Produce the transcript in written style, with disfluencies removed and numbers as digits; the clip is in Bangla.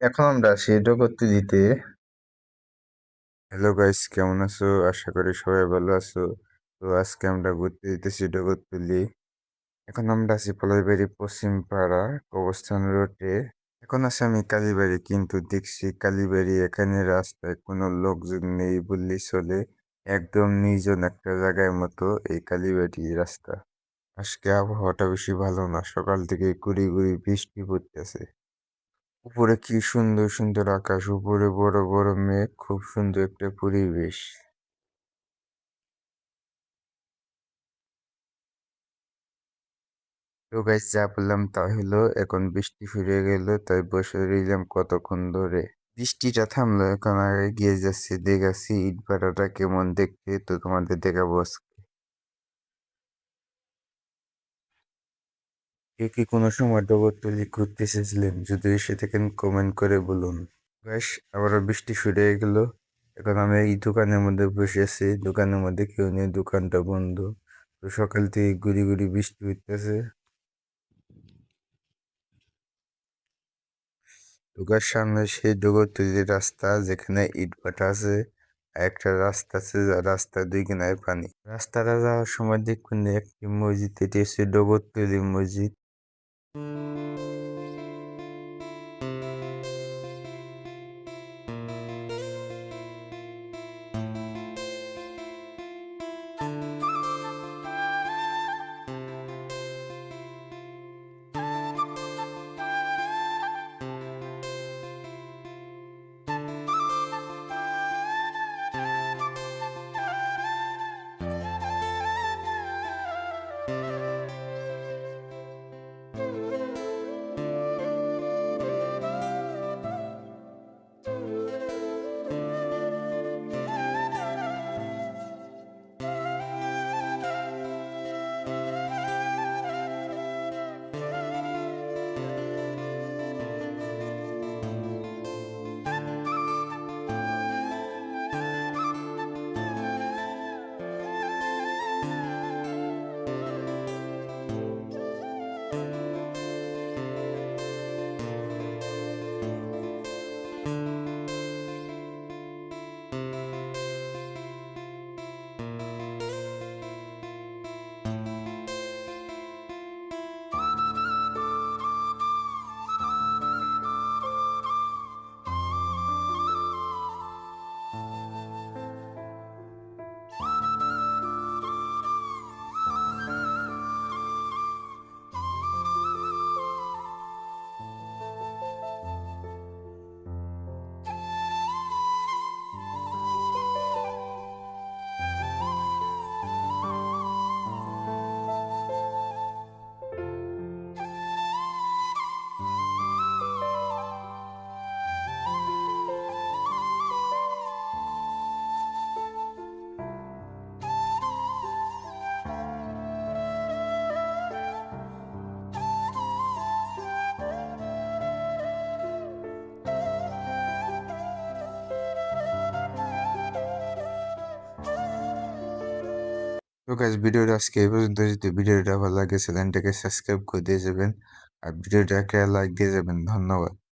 এখন আমরা সেই জগৎটিতে। হ্যালো গাইস, কেমন আছো? আশা করি সবাই ভালো আছো। তো আজকে আমরা ঘুরতে যেতেছি জগৎতুলি। এখন আমরা আছি পলাশবাড়ি পশ্চিম পাড়া কবরস্থান রোডে। এখন আছি আমি কালীবাড়ি, কিন্তু দেখছি কালীবাড়ি এখানে রাস্তায় কোনো লোকজন নেই বললেই চলে। একদম নির্জন একটা জায়গার মতো এই কালীবাড়ি রাস্তা। আজকে আবহাওয়াটা বেশি ভালো না, সকাল থেকে গুড়ি গুড়ি বৃষ্টি পড়তেছে। উপরে কি সুন্দর সুন্দর আকাশ, উপরে বড় বড় মেঘ, খুব সুন্দর একটা পরিবেশ। তো গাইস, যা বললাম তা হলো, এখন বৃষ্টি শুরু হয়ে গেল, তাই বসে রইলাম কতক্ষণ ধরে। বৃষ্টিটা থামলো, এখন আগে গিয়ে যাচ্ছি, দেখাচ্ছি ইট ভাটাটা কেমন দেখতে, তো তোমাদের দেখাবো আজকে। কে কি কোনো সময় ডগরতলি ঘুরতে এসেছিলেন? যদি এসে থাকেন কমেন্ট করে বলুন। গাইস, আবারও বৃষ্টি শুরু হয়ে গেল। এখন আমি এই দোকানের মধ্যে বসে আছি, দোকানের মধ্যে কেউ নেই, দোকানটা বন্ধ। তো সকাল থেকে গুড়ি গুড়ি বৃষ্টি হইতেছে। ঢোকার সামনে সেই ডগরতলির রাস্তা, যেখানে ইট ভাটা আছে। আর একটা রাস্তা আছে, রাস্তার দুই কিনারে পানি। রাস্তাটা যাওয়ার সময় দেখবেন একটি মসজিদ, এটি হচ্ছে ডগরতলি মসজিদ। তো গাইস, ভিডিওটা আজকে এই পর্যন্ত। যদি ভিডিওটা ভালো লাগে, চ্যানেলটাকে সাবস্ক্রাইব করে দিয়ে যাবেন, আর ভিডিওটাকে লাইক দিয়ে যাবেন। ধন্যবাদ।